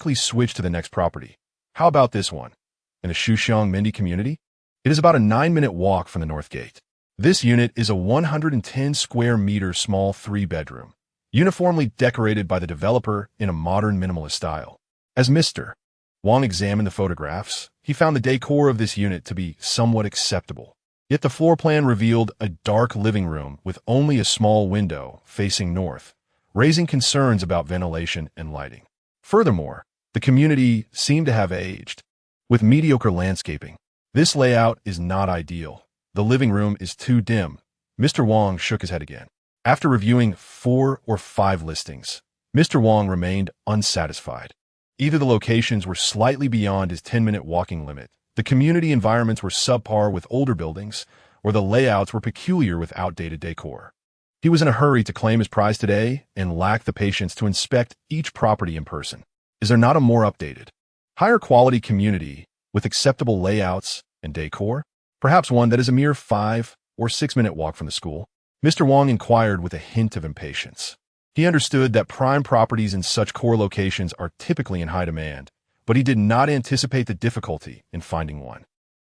quickly switched to the next property. How about this one? In the Shuxiang Mindy community? It is about a 9-minute walk from the North Gate. This unit is a 110 square meter small 3-bedroom, uniformly decorated by the developer in a modern minimalist style. As Mr. Wang examined the photographs, he found the decor of this unit to be somewhat acceptable. Yet the floor plan revealed a dark living room with only a small window facing north, raising concerns about ventilation and lighting. Furthermore, the community seemed to have aged, with mediocre landscaping. This layout is not ideal. The living room is too dim. Mr. Wang shook his head again. After reviewing 4 or 5 listings, Mr. Wang remained unsatisfied. Either the locations were slightly beyond his 10-minute walking limit, the community environments were subpar with older buildings, or the layouts were peculiar with outdated decor. He was in a hurry to claim his prize today and lacked the patience to inspect each property in person. Is there not a more updated, higher quality community with acceptable layouts and decor? Perhaps one that is a mere 5 or 6-minute walk from the school? Mr. Wang inquired with a hint of impatience. He understood that prime properties in such core locations are typically in high demand, but he did not anticipate the difficulty in finding one.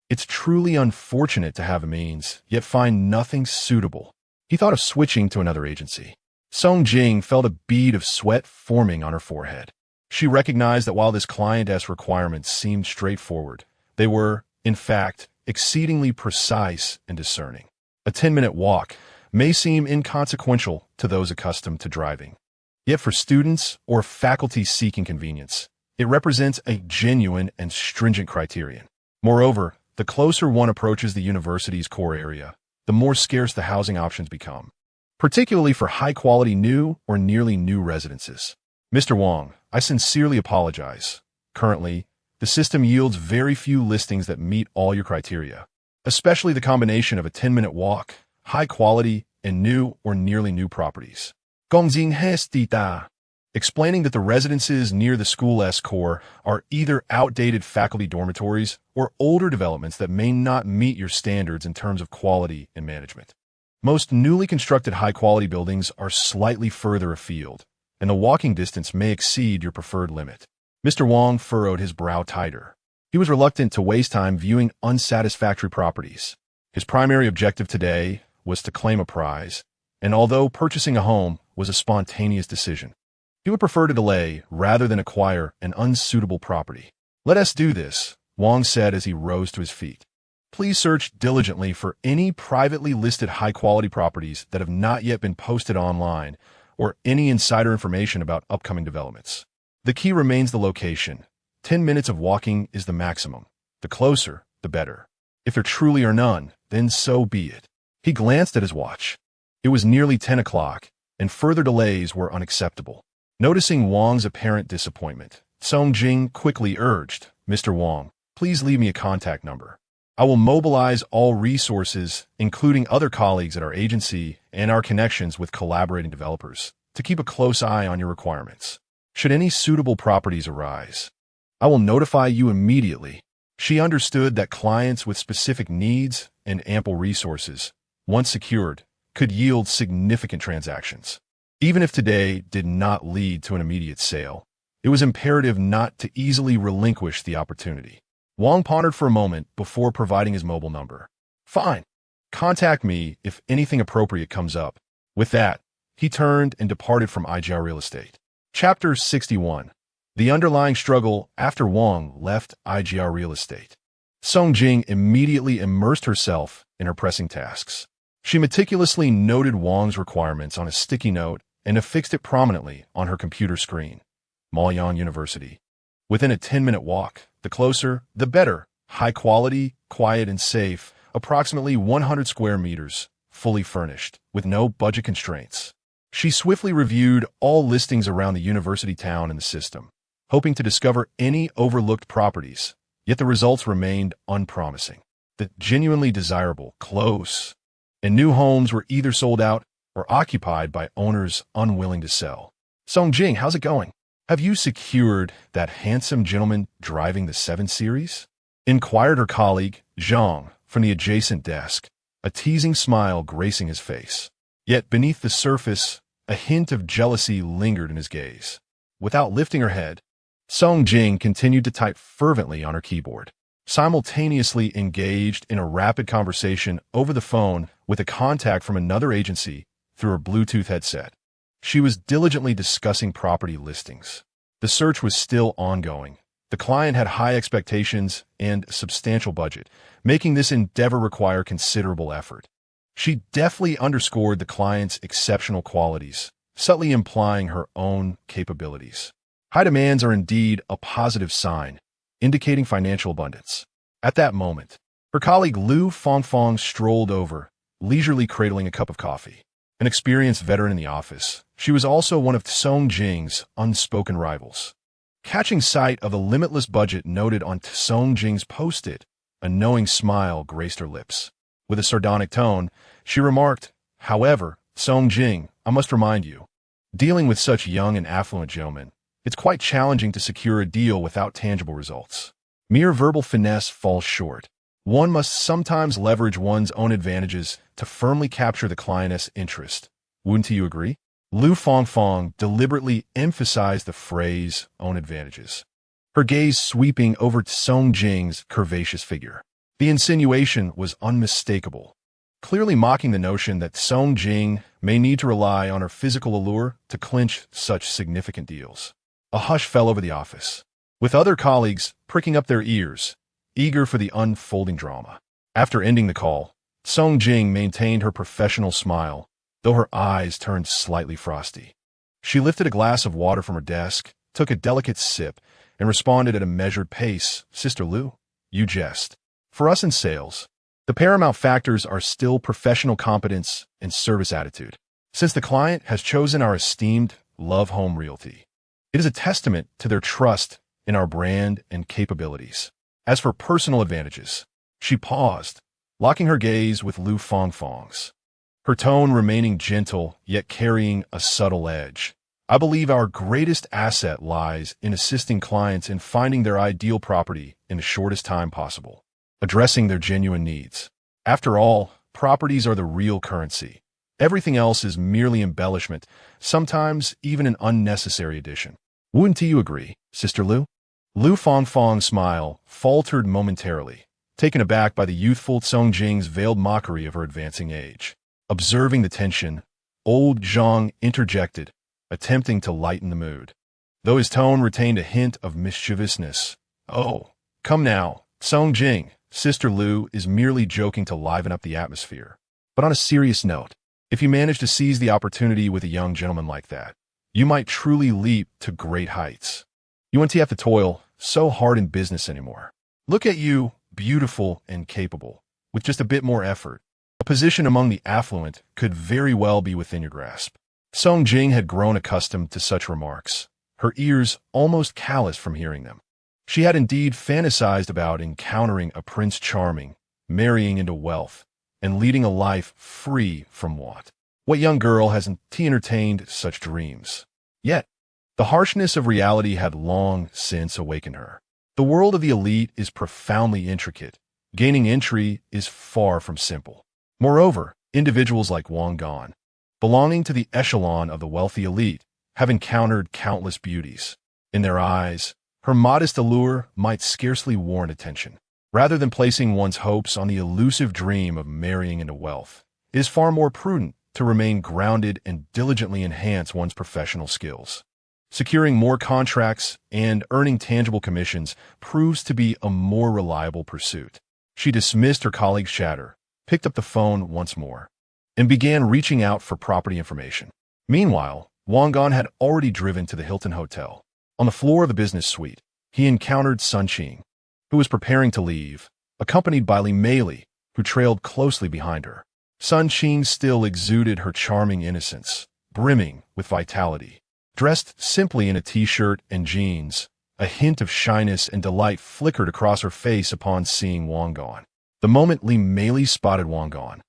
It's truly unfortunate to have a means, yet find nothing suitable. He thought of switching to another agency. Song Jing felt a bead of sweat forming on her forehead. She recognized that while this client's requirements seemed straightforward, they were, in fact, exceedingly precise and discerning. A 10-minute walk may seem inconsequential to those accustomed to driving. Yet for students or faculty seeking convenience, it represents a genuine and stringent criterion. Moreover, the closer one approaches the university's core area, the more scarce the housing options become, particularly for high-quality new or nearly new residences. Mr. Wang, I sincerely apologize. Currently, the system yields very few listings that meet all your criteria, especially the combination of a 10-minute walk, high quality, and new or nearly new properties. Gongxing has dita, explaining that the residences near the school's core are either outdated faculty dormitories or older developments that may not meet your standards in terms of quality and management. Most newly constructed high-quality buildings are slightly further afield, and the walking distance may exceed your preferred limit. Mr. Wang furrowed his brow tighter. He was reluctant to waste time viewing unsatisfactory properties. His primary objective today was to claim a prize, and although purchasing a home was a spontaneous decision, he would prefer to delay rather than acquire an unsuitable property. Let us do this, Wang said as he rose to his feet. Please search diligently for any privately listed high-quality properties that have not yet been posted online or any insider information about upcoming developments. The key remains the location. 10 minutes of walking is the maximum. The closer, the better. If there truly are none, then so be it. He glanced at his watch. It was nearly 10 o'clock, and further delays were unacceptable. Noticing Wang's apparent disappointment, Song Jing quickly urged, Mr. Wang, please leave me a contact number. I will mobilize all resources, including other colleagues at our agency and our connections with collaborating developers, to keep a close eye on your requirements. Should any suitable properties arise, I will notify you immediately. She understood that clients with specific needs and ample resources, once secured, could yield significant transactions. Even if today did not lead to an immediate sale, it was imperative not to easily relinquish the opportunity. Wang pondered for a moment before providing his mobile number. Fine. Contact me if anything appropriate comes up. With that, he turned and departed from IGR Real Estate. Chapter 61. The underlying struggle after Wang left IGR Real Estate. Song Jing immediately immersed herself in her pressing tasks. She meticulously noted Wang's requirements on a sticky note and affixed it prominently on her computer screen. Maoyang University. Within a 10-minute walk, the closer, the better. High quality, quiet and safe, approximately 100 square meters, fully furnished, with no budget constraints. She swiftly reviewed all listings around the university town in the system, hoping to discover any overlooked properties, yet the results remained unpromising. The genuinely desirable, close, and new homes were either sold out or occupied by owners unwilling to sell. Song Jing, how's it going? Have you secured that handsome gentleman driving the 7 Series? Inquired her colleague, Zhang, from the adjacent desk, a teasing smile gracing his face. Yet beneath the surface, a hint of jealousy lingered in his gaze. Without lifting her head, Song Jing continued to type fervently on her keyboard, simultaneously engaged in a rapid conversation over the phone with a contact from another agency through her Bluetooth headset. She was diligently discussing property listings. The search was still ongoing. The client had high expectations and a substantial budget, making this endeavor require considerable effort. She deftly underscored the client's exceptional qualities, subtly implying her own capabilities. High demands are indeed a positive sign, indicating financial abundance. At that moment, her colleague Lu Fongfong strolled over, leisurely cradling a cup of coffee. An experienced veteran in the office, she was also one of Song Jing's unspoken rivals. Catching sight of the limitless budget noted on Song Jing's post-it, a knowing smile graced her lips. With a sardonic tone, she remarked, "However, Song Jing, I must remind you, dealing with such young and affluent gentlemen, it's quite challenging to secure a deal without tangible results. Mere verbal finesse falls short. One must sometimes leverage one's own advantages to firmly capture the client's interest. Wouldn't you agree?" Lu Fongfong deliberately emphasized the phrase own advantages, her gaze sweeping over Song Jing's curvaceous figure. The insinuation was unmistakable, clearly mocking the notion that Song Jing may need to rely on her physical allure to clinch such significant deals. A hush fell over the office, with other colleagues pricking up their ears, eager for the unfolding drama. After ending the call, Song Jing maintained her professional smile, though her eyes turned slightly frosty. She lifted a glass of water from her desk, took a delicate sip, and responded at a measured pace. "Sister Lu, you jest. For us in sales, the paramount factors are still professional competence and service attitude. Since the client has chosen our esteemed Love Home Realty, it is a testament to their trust in our brand and capabilities. As for personal advantages," she paused, locking her gaze with Lu Fongfong's, her tone remaining gentle yet carrying a subtle edge. "I believe our greatest asset lies in assisting clients in finding their ideal property in the shortest time possible, addressing their genuine needs. After all, properties are the real currency. Everything else is merely embellishment, sometimes even an unnecessary addition. Wouldn't you agree, Sister Lu?" Lu Fongfong's smile faltered momentarily, taken aback by the youthful Song Jing's veiled mockery of her advancing age. Observing the tension, old Zhang interjected, attempting to lighten the mood, though his tone retained a hint of mischievousness. "Oh, come now, Song Jing, Sister Lu is merely joking to liven up the atmosphere. But on a serious note, if you manage to seize the opportunity with a young gentleman like that, you might truly leap to great heights. You won't have to toil so hard in business anymore. Look at you, beautiful and capable, with just a bit more effort. A position among the affluent could very well be within your grasp." Song Jing had grown accustomed to such remarks, her ears almost calloused from hearing them. She had indeed fantasized about encountering a Prince Charming, marrying into wealth, and leading a life free from want. What young girl hasn't entertained such dreams? Yet, the harshness of reality had long since awakened her. The world of the elite is profoundly intricate. Gaining entry is far from simple. Moreover, individuals like Wang Gan, belonging to the echelon of the wealthy elite, have encountered countless beauties. In their eyes, her modest allure might scarcely warrant attention. Rather than placing one's hopes on the elusive dream of marrying into wealth, it is far more prudent to remain grounded and diligently enhance one's professional skills. Securing more contracts and earning tangible commissions proves to be a more reliable pursuit. She dismissed her colleague's chatter, picked up the phone once more, and began reaching out for property information. Meanwhile, Wang Gan had already driven to the Hilton Hotel. On the floor of the business suite, he encountered Sun Qing, who was preparing to leave, accompanied by Li Meili, who trailed closely behind her. Sun Qing still exuded her charming innocence, brimming with vitality. Dressed simply in a t-shirt and jeans, a hint of shyness and delight flickered across her face upon seeing Wang Gan. The moment Li Meili spotted Wang Gan,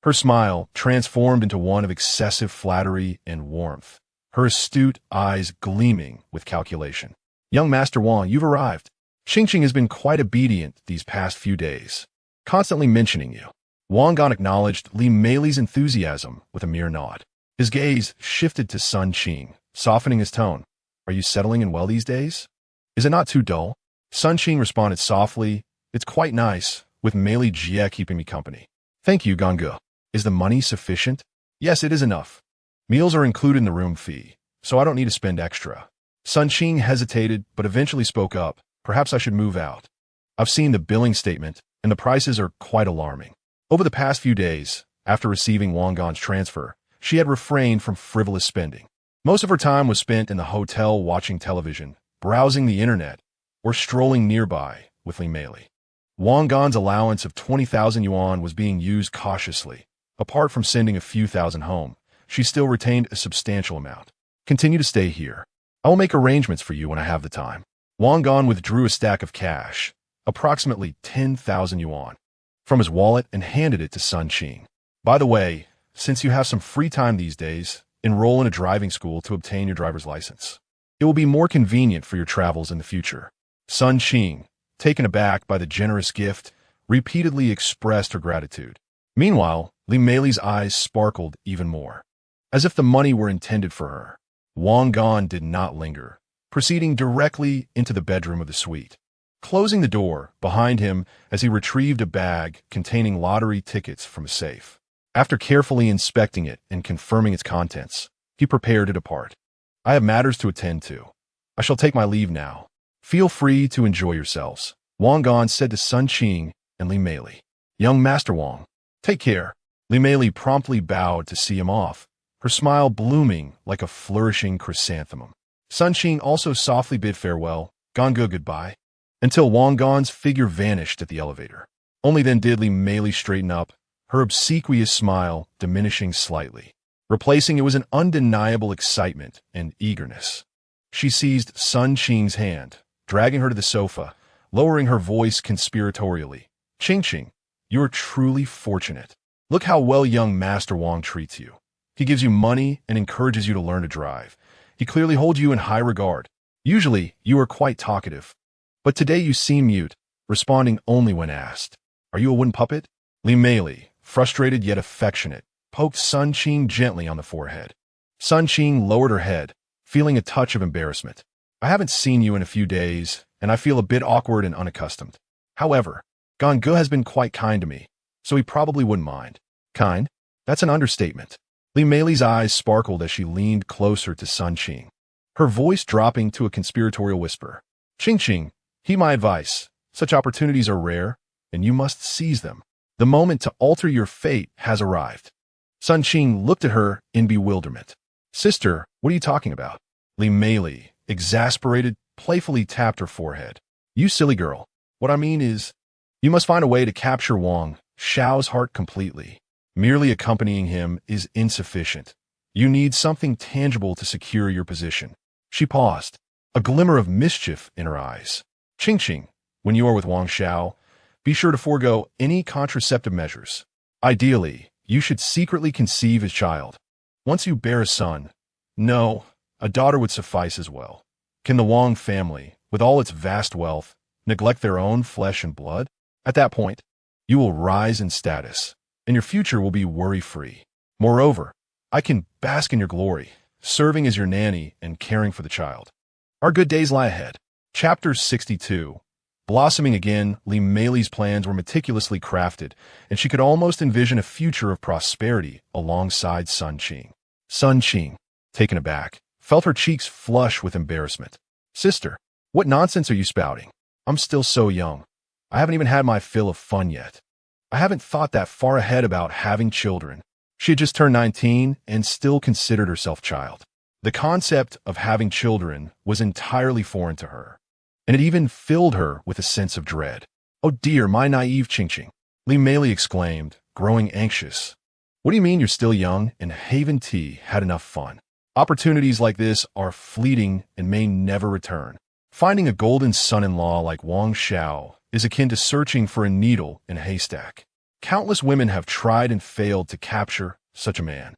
her smile transformed into one of excessive flattery and warmth, her astute eyes gleaming with calculation. "Young Master Wang, you've arrived. Xingqing has been quite obedient these past few days, constantly mentioning you." Wang Gan acknowledged Li Meili's enthusiasm with a mere nod. His gaze shifted to Sun Qing, softening his tone. "Are you settling in well these days?" Is it not too dull? Sun Qing responded softly. It's quite nice, with Mei Li Jie keeping me company. Thank you, Gongge. Is the money sufficient? Yes, it is enough. Meals are included in the room fee, so I don't need to spend extra. Sun Qing hesitated, but eventually spoke up. Perhaps I should move out. I've seen the billing statement, and the prices are quite alarming. Over the past few days, after receiving Wang Gan's transfer, she had refrained from frivolous spending. Most of her time was spent in the hotel watching television, browsing the internet, or strolling nearby with Li Meili. Wang Gan's allowance of 20,000 yuan was being used cautiously. Apart from sending a few thousand home, she still retained a substantial amount. Continue to stay here. I will make arrangements for you when I have the time. Wang Gan withdrew a stack of cash, approximately 10,000 yuan, from his wallet and handed it to Sun Qing. By the way, since you have some free time these days, enroll in a driving school to obtain your driver's license. It will be more convenient for your travels in the future. Sun Qing, taken aback by the generous gift, repeatedly expressed her gratitude. Meanwhile, Li Meili's eyes sparkled even more, as if the money were intended for her. Wang Gan did not linger, proceeding directly into the bedroom of the suite, closing the door behind him as he retrieved a bag containing lottery tickets from a safe. After carefully inspecting it and confirming its contents, he prepared to depart. I have matters to attend to. I shall take my leave now. Feel free to enjoy yourselves, Wang Gan said to Sun Qing and Li Meili. Young Master Wang, take care. Li Meili promptly bowed to see him off, her smile blooming like a flourishing chrysanthemum. Sun Qing also softly bid farewell, Gongge goodbye, until Wang Gan's figure vanished at the elevator. Only then did Li Meili straighten up, her obsequious smile diminishing slightly. Replacing it was an undeniable excitement and eagerness. She seized Sun Qing's hand, dragging her to the sofa, lowering her voice conspiratorially. Qing, you're truly fortunate. Look how well young Master Wang treats you. He gives you money and encourages you to learn to drive. He clearly holds you in high regard. Usually, you are quite talkative. But today you seem mute, responding only when asked. Are you a wooden puppet? Li Meili, frustrated yet affectionate, poked Sun Qing gently on the forehead. Sun Qing lowered her head, feeling a touch of embarrassment. I haven't seen you in a few days, and I feel a bit awkward and unaccustomed. However, Gongge has been quite kind to me, so he probably wouldn't mind. Kind? That's an understatement. Li Meili's eyes sparkled as she leaned closer to Sun Qing, her voice dropping to a conspiratorial whisper. Qing, heed my advice. Such opportunities are rare, and you must seize them. The moment to alter your fate has arrived. Sun Qing looked at her in bewilderment. Sister, what are you talking about? Li Meili, exasperated, playfully tapped her forehead. You silly girl. What I mean is, you must find a way to capture Wang Xiao's heart completely. Merely accompanying him is insufficient. You need something tangible to secure your position. She paused, a glimmer of mischief in her eyes. Qing, when you are with Wang Xiao, be sure to forego any contraceptive measures. Ideally, you should secretly conceive his child. Once you bear a son, no, a daughter would suffice as well. Can the Wang family, with all its vast wealth, neglect their own flesh and blood? At that point, you will rise in status, and your future will be worry-free. Moreover, I can bask in your glory, serving as your nanny and caring for the child. Our good days lie ahead. Chapter 62. Blossoming again, Li Meili's plans were meticulously crafted, and she could almost envision a future of prosperity alongside Sun Qing. Sun Qing, taken aback, felt her cheeks flush with embarrassment. Sister, what nonsense are you spouting? I'm still so young. I haven't even had my fill of fun yet. I haven't thought that far ahead about having children. She had just turned 19 and still considered herself child. The concept of having children was entirely foreign to her, and it even filled her with a sense of dread. Oh dear, my naive Qing, Li Meili exclaimed, growing anxious. What do you mean you're still young and Haven Tea had enough fun? Opportunities like this are fleeting and may never return. Finding a golden son-in-law like Wang Xiao is akin to searching for a needle in a haystack. Countless women have tried and failed to capture such a man.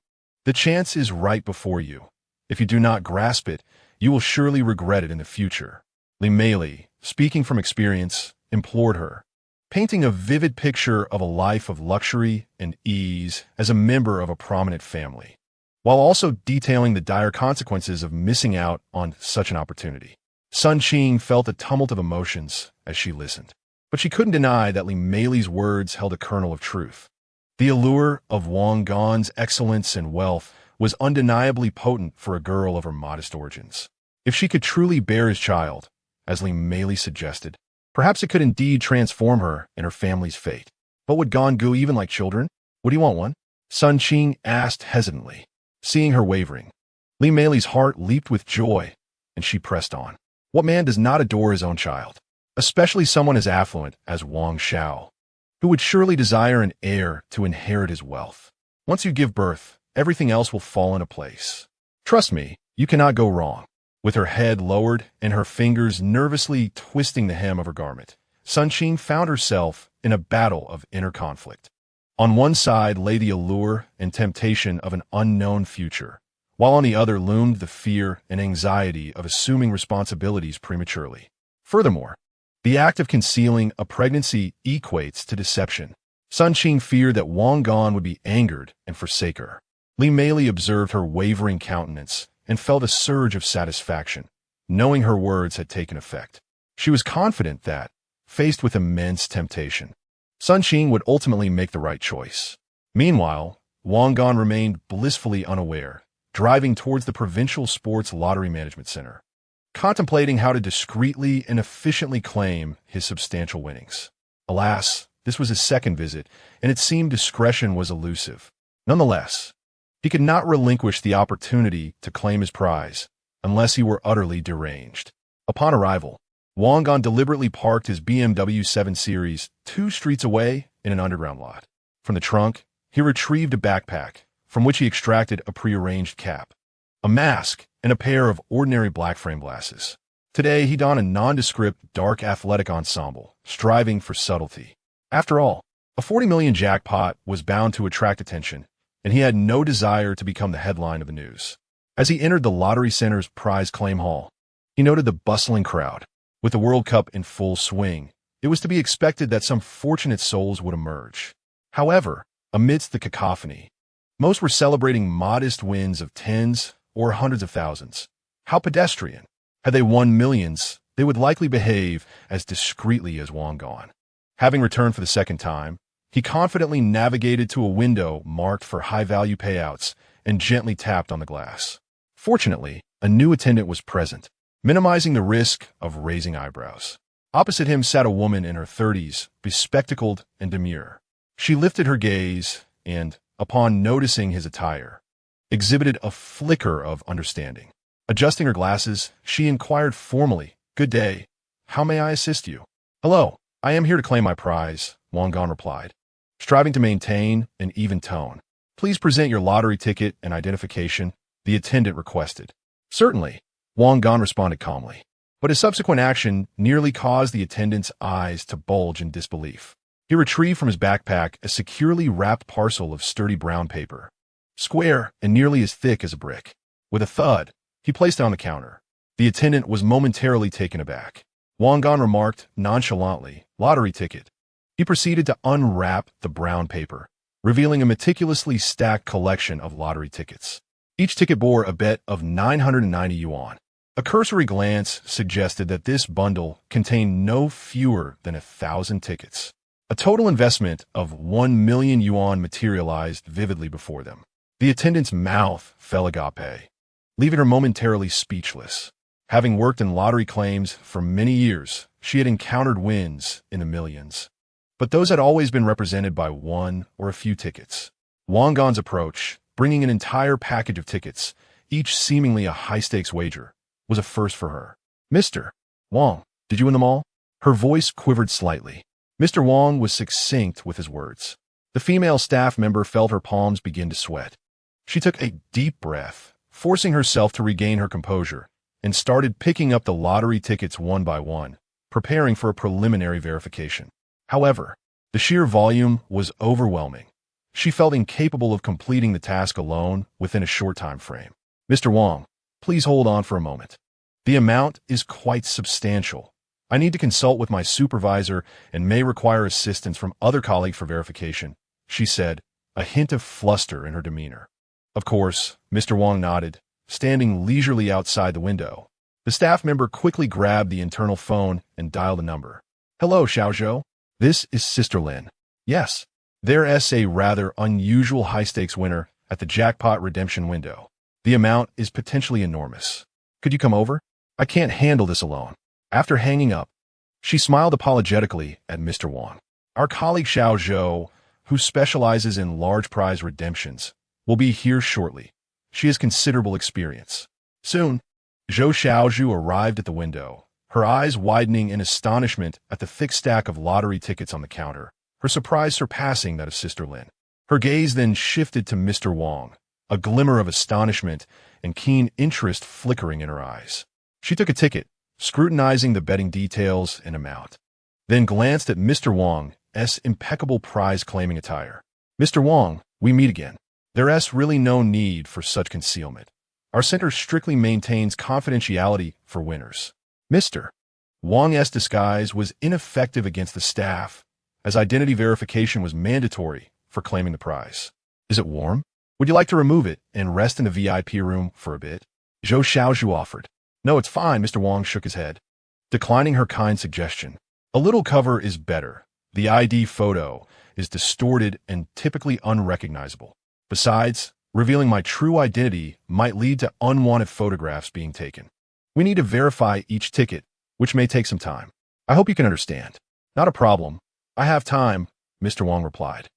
The chance is right before you. If you do not grasp it, you will surely regret it in the future. Li Meili, speaking from experience, implored her, painting a vivid picture of a life of luxury and ease as a member of a prominent family, while also detailing the dire consequences of missing out on such an opportunity. Sun Qing felt a tumult of emotions as she listened, but she couldn't deny that Li Mei's words held a kernel of truth. The allure of Wang Gan's excellence and wealth was undeniably potent for a girl of her modest origins. If she could truly bear his child, as Li Mei suggested, perhaps it could indeed transform her and her family's fate. But would Gangu even like children? Would he want one? Sun Qing asked hesitantly. Seeing her wavering, Li Mei's heart leaped with joy, and she pressed on. What man does not adore his own child, especially someone as affluent as Wang Xiao, who would surely desire an heir to inherit his wealth? Once you give birth, everything else will fall into place. Trust me, you cannot go wrong. With her head lowered and her fingers nervously twisting the hem of her garment, Sun Qing found herself in a battle of inner conflict. On one side lay the allure and temptation of an unknown future, while on the other loomed the fear and anxiety of assuming responsibilities prematurely. Furthermore, the act of concealing a pregnancy equates to deception. Sun Qing feared that Wang Gan would be angered and forsake her. Li Mei observed her wavering countenance and felt a surge of satisfaction, knowing her words had taken effect. She was confident that, faced with immense temptation, Sun Qing would ultimately make the right choice. Meanwhile, Wang Gan remained blissfully unaware, driving towards the Provincial Sports Lottery Management Center, contemplating how to discreetly and efficiently claim his substantial winnings. Alas, this was his second visit, and it seemed discretion was elusive. Nonetheless, he could not relinquish the opportunity to claim his prize, unless he were utterly deranged. Upon arrival, Wang Gan deliberately parked his BMW 7 Series 2 streets away in an underground lot. From the trunk, he retrieved a backpack, from which he extracted a prearranged cap, a mask, and a pair of ordinary black frame glasses. Today, he donned a nondescript, dark athletic ensemble, striving for subtlety. After all, a 40 million jackpot was bound to attract attention, and he had no desire to become the headline of the news. As he entered the Lottery Center's prize claim hall, he noted the bustling crowd. With the World Cup in full swing, it was to be expected that some fortunate souls would emerge. However, amidst the cacophony, most were celebrating modest wins of tens or hundreds of thousands. How pedestrian! Had they won millions, they would likely behave as discreetly as Wang Gan. Having returned for the second time, he confidently navigated to a window marked for high-value payouts and gently tapped on the glass. Fortunately, a new attendant was present, minimizing the risk of raising eyebrows. Opposite him sat a woman in her 30s, bespectacled and demure. She lifted her gaze and, upon noticing his attire, exhibited a flicker of understanding. Adjusting her glasses, she inquired formally, "Good day. How may I assist you?" "Hello, I am here to claim my prize," Wang Gan replied, striving to maintain an even tone. "Please present your lottery ticket and identification," the attendant requested. "Certainly," Wang Gan responded calmly, but his subsequent action nearly caused the attendant's eyes to bulge in disbelief. He retrieved from his backpack a securely wrapped parcel of sturdy brown paper, square and nearly as thick as a brick. With a thud, he placed it on the counter. The attendant was momentarily taken aback. Wang Gan remarked nonchalantly, "Lottery ticket." He proceeded to unwrap the brown paper, revealing a meticulously stacked collection of lottery tickets. Each ticket bore a bet of 990 yuan. A cursory glance suggested that this bundle contained no fewer than 1,000 tickets. A total investment of 1 million yuan materialized vividly before them. The attendant's mouth fell agape, leaving her momentarily speechless. Having worked in lottery claims for many years, she had encountered wins in the millions, but those had always been represented by one or a few tickets. Wang Gan's approach, bringing an entire package of tickets, each seemingly a high-stakes wager, was a first for her. "Mr. Wang, did you win them all?" Her voice quivered slightly. Mr. Wang was succinct with his words. The female staff member felt her palms begin to sweat. She took a deep breath, forcing herself to regain her composure, and started picking up the lottery tickets one by one, preparing for a preliminary verification. However, the sheer volume was overwhelming. She felt incapable of completing the task alone within a short time frame. "Mr. Wang, please hold on for a moment. The amount is quite substantial. I need to consult with my supervisor and may require assistance from other colleagues for verification," she said, a hint of fluster in her demeanor. Of course, Mr. Wang nodded, standing leisurely outside the window. The staff member quickly grabbed the internal phone and dialed the number. Hello, Xiaozhou. This is Sister Lin. Yes, there's a rather unusual high-stakes winner at the jackpot redemption window. The amount is potentially enormous. Could you come over? I can't handle this alone. After hanging up, she smiled apologetically at Mr. Wang. Our colleague Xiaozhou, who specializes in large prize redemptions, will be here shortly. She has considerable experience. Soon, Zhou Xiaozhou arrived at the window, her eyes widening in astonishment at the thick stack of lottery tickets on the counter, her surprise surpassing that of Sister Lin. Her gaze then shifted to Mr. Wang, a glimmer of astonishment and keen interest flickering in her eyes. She took a ticket, scrutinizing the betting details and amount, then glanced at Mr. Wang's impeccable prize-claiming attire. Mr. Wang, we meet again. There's really no need for such concealment. Our center strictly maintains confidentiality for winners. Mr. Wang's disguise was ineffective against the staff, as identity verification was mandatory for claiming the prize. Is it warm? Would you like to remove it and rest in the VIP room for a bit? Zhou Xiaozhou offered. No, it's fine, Mr. Wang shook his head, declining her kind suggestion. A little cover is better. The ID photo is distorted and typically unrecognizable. Besides, revealing my true identity might lead to unwanted photographs being taken. We need to verify each ticket, which may take some time. I hope you can understand. Not a problem. I have time, Mr. Wang replied.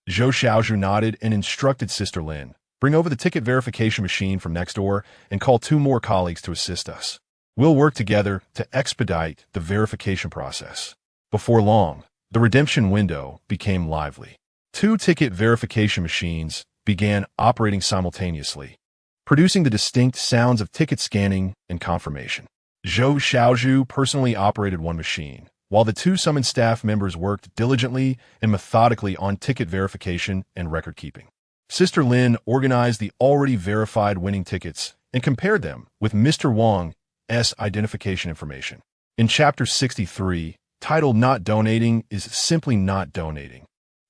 Zhou Xiaozhou nodded and instructed Sister Lin, bring over the ticket verification machine from next door and call 2 more colleagues to assist us. We'll work together to expedite the verification process. Before long, the redemption window became lively. 2 ticket verification machines began operating simultaneously, producing the distinct sounds of ticket scanning and confirmation. Zhou Xiaozhou personally operated one machine, while the 2 summoned staff members worked diligently and methodically on ticket verification and record-keeping. Sister Lin organized the already verified winning tickets and compared them with Mr. Wang's identification information. In Chapter 63, titled Not Donating is simply not donating.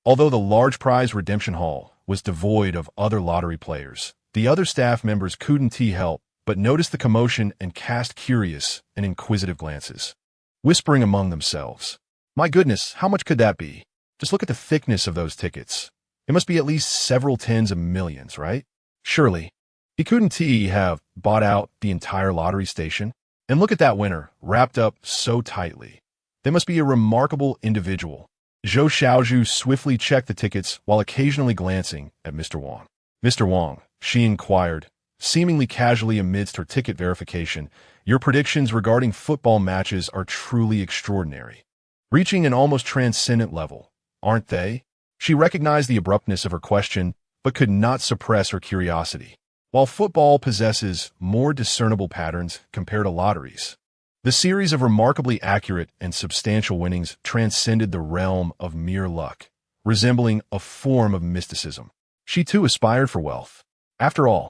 Although the large prize redemption hall was devoid of other lottery players, the other staff members couldn't help but notice the commotion and cast curious and inquisitive glances, whispering among themselves, "My goodness, how much could that be? Just look at the thickness of those tickets. It must be at least several tens of millions, right? Surely, he couldn't have bought out the entire lottery station? And look at that winner, wrapped up so tightly. They must be a remarkable individual." Zhou Xiaozhou swiftly checked the tickets while occasionally glancing at Mr. Wang. Mr. Wang, she inquired, seemingly casually amidst her ticket verification, your predictions regarding football matches are truly extraordinary. Reaching an almost transcendent level, aren't they? She recognized the abruptness of her question, but could not suppress her curiosity. While football possesses more discernible patterns compared to lotteries, the series of remarkably accurate and substantial winnings transcended the realm of mere luck, resembling a form of mysticism. She too aspired for wealth. After all,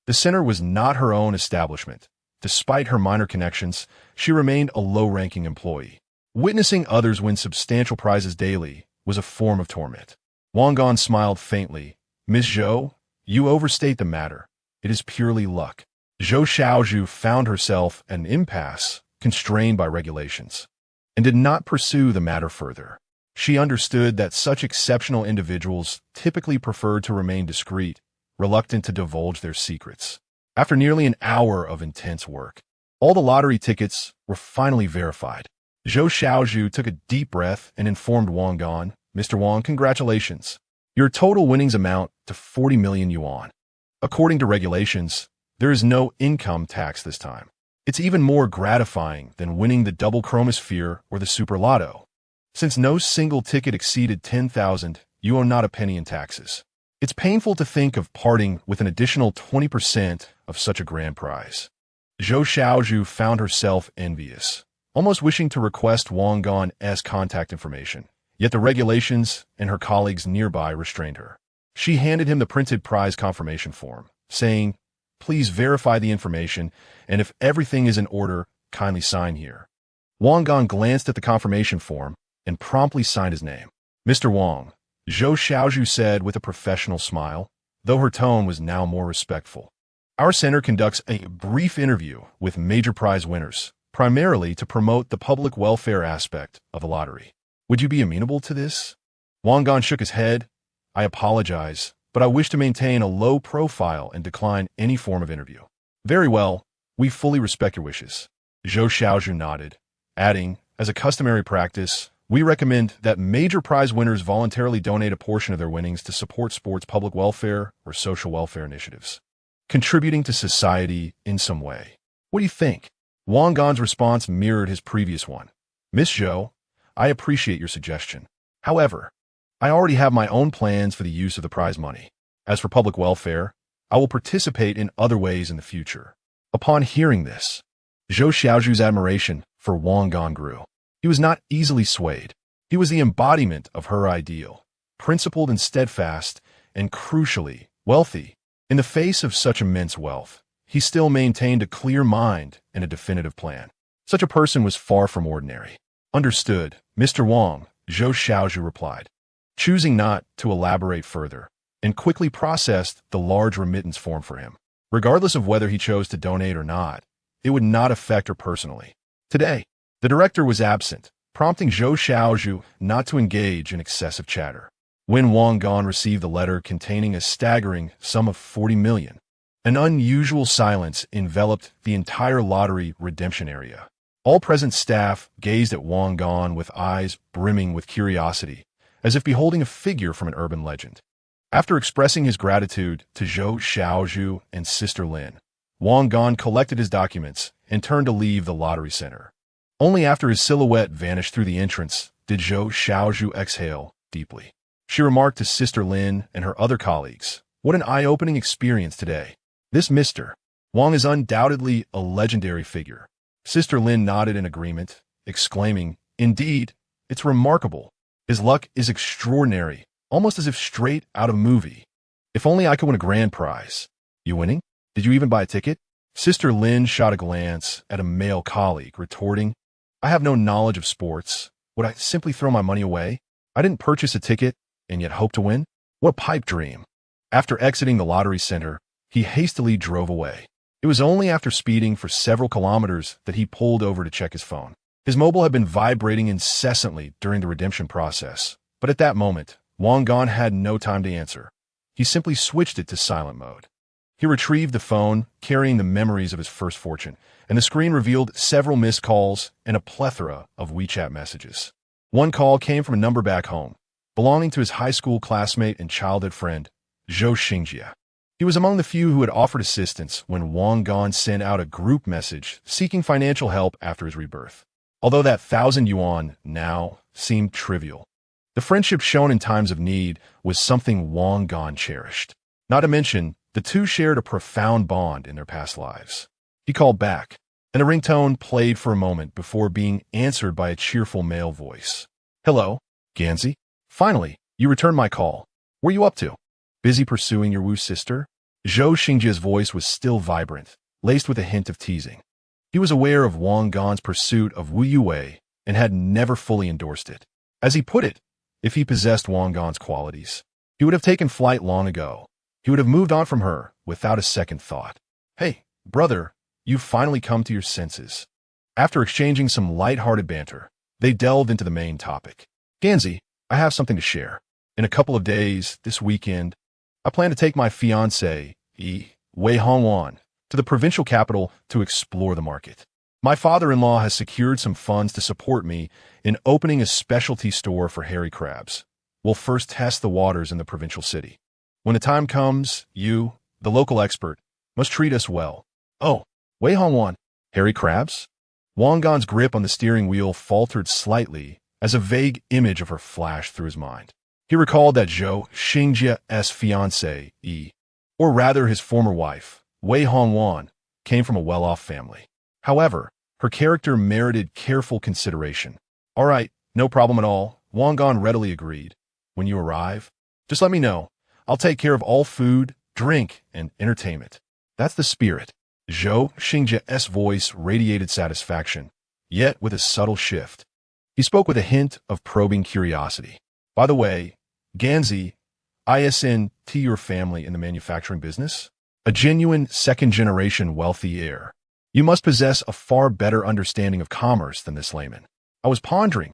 the center was not her own establishment. Despite her minor connections, she remained a low-ranking employee. Witnessing others win substantial prizes daily was a form of torment. Wang Gan smiled faintly. Miss Zhou, you overstate the matter. It is purely luck. Zhou Xiaozhou found herself at an impasse, constrained by regulations, and did not pursue the matter further. She understood that such exceptional individuals typically preferred to remain discreet, reluctant to divulge their secrets. After nearly an hour of intense work, all the lottery tickets were finally verified. Zhou Xiaozhou took a deep breath and informed Wang Gan, Mr. Wang, congratulations. Your total winnings amount to 40 million yuan. According to regulations, there is no income tax this time. It's even more gratifying than winning the double chromosphere or the super lotto. Since no single ticket exceeded 10,000, you owe not a penny in taxes. It's painful to think of parting with an additional 20% of such a grand prize. Zhou Xiaozhou found herself envious, almost wishing to request Wang Gan's contact information, yet the regulations and her colleagues nearby restrained her. She handed him the printed prize confirmation form, saying, "Please verify the information, and if everything is in order, kindly sign here." Wang Gan glanced at the confirmation form and promptly signed his name. "Mr. Wang," Zhou Xiaozhou said with a professional smile, though her tone was now more respectful. Our center conducts a brief interview with major prize winners, primarily to promote the public welfare aspect of the lottery. Would you be amenable to this? Wang Gan shook his head. I apologize, but I wish to maintain a low profile and decline any form of interview. Very well, we fully respect your wishes. Zhou Xiaozhu nodded, adding, as a customary practice, we recommend that major prize winners voluntarily donate a portion of their winnings to support sports public welfare or social welfare initiatives, contributing to society in some way. What do you think? Wang Gan's response mirrored his previous one. Miss Zhou, I appreciate your suggestion. However, I already have my own plans for the use of the prize money. As for public welfare, I will participate in other ways in the future. Upon hearing this, Zhou Xiaozhu's admiration for Wang Gan grew. He was not easily swayed. He was the embodiment of her ideal, principled and steadfast, and crucially, wealthy. In the face of such immense wealth, he still maintained a clear mind and a definitive plan. Such a person was far from ordinary. Understood, Mr. Wang, Zhou Xiaozhu replied, choosing not to elaborate further, and quickly processed the large remittance form for him. Regardless of whether he chose to donate or not, it would not affect her personally. Today, the director was absent, prompting Zhou Xiaozhu not to engage in excessive chatter. When Wang Gan received the letter containing a staggering sum of 40 million, an unusual silence enveloped the entire lottery redemption area. All present staff gazed at Wang Gan with eyes brimming with curiosity, as if beholding a figure from an urban legend. After expressing his gratitude to Zhou Xiaozhu and Sister Lin, Wang Gan collected his documents and turned to leave the lottery center. Only after his silhouette vanished through the entrance did Zhou Xiaozhu exhale deeply. She remarked to Sister Lin and her other colleagues, what an eye-opening experience today. This Mr. Wang is undoubtedly a legendary figure. Sister Lin nodded in agreement, exclaiming, indeed, it's remarkable. His luck is extraordinary, almost as if straight out of a movie. If only I could win a grand prize. You winning? Did you even buy a ticket? Sister Lin shot a glance at a male colleague, retorting, I have no knowledge of sports. Would I simply throw my money away? I didn't purchase a ticket and yet hope to win? What a pipe dream. After exiting the lottery center, he hastily drove away. It was only after speeding for several kilometers that he pulled over to check his phone. His mobile had been vibrating incessantly during the redemption process, but at that moment, Wang Gan had no time to answer. He simply switched it to silent mode. He retrieved the phone, carrying the memories of his first fortune, and the screen revealed several missed calls and a plethora of WeChat messages. One call came from a number back home, belonging to his high school classmate and childhood friend, Zhou Xingjie. He was among the few who had offered assistance when Wang Gan sent out a group message seeking financial help after his rebirth. Although that 1,000 yuan now seemed trivial, the friendship shown in times of need was something Wang Gan cherished. Not to mention, the two shared a profound bond in their past lives. He called back, and a ringtone played for a moment before being answered by a cheerful male voice. Hello, Ganzi. Finally, you returned my call. Where are you up to? Busy pursuing your Wu sister? Zhou Xingjie's voice was still vibrant, laced with a hint of teasing. He was aware of Wang Gan's pursuit of Wu Yue and had never fully endorsed it. As he put it, if he possessed Wang Gan's qualities, he would have taken flight long ago. He would have moved on from her without a second thought. Hey, brother, you've finally come to your senses. After exchanging some light-hearted banter, they delved into the main topic. Ganzi, I have something to share. In a couple of days, this weekend, I plan to take my fiancée, Wei Hongwan, to the provincial capital to explore the market. My father-in-law has secured some funds to support me in opening a specialty store for hairy crabs. We'll first test the waters in the provincial city. When the time comes, you, the local expert, must treat us well. Oh, Wei Hongwan, hairy crabs? Wang Gan's grip on the steering wheel faltered slightly as a vague image of her flashed through his mind. He recalled that Zhou Xingjie's fiancée, or rather his former wife, Wei Hongwan, came from a well-off family. However, her character merited careful consideration. All right, no problem at all, Wang Gan readily agreed. When you arrive, just let me know. I'll take care of all food, drink, and entertainment. That's the spirit. Zhou Xingjie's voice radiated satisfaction, yet with a subtle shift. He spoke with a hint of probing curiosity. By the way, Ganzi, ISNT your family in the manufacturing business? A genuine second-generation wealthy heir. You must possess a far better understanding of commerce than this layman. I was pondering,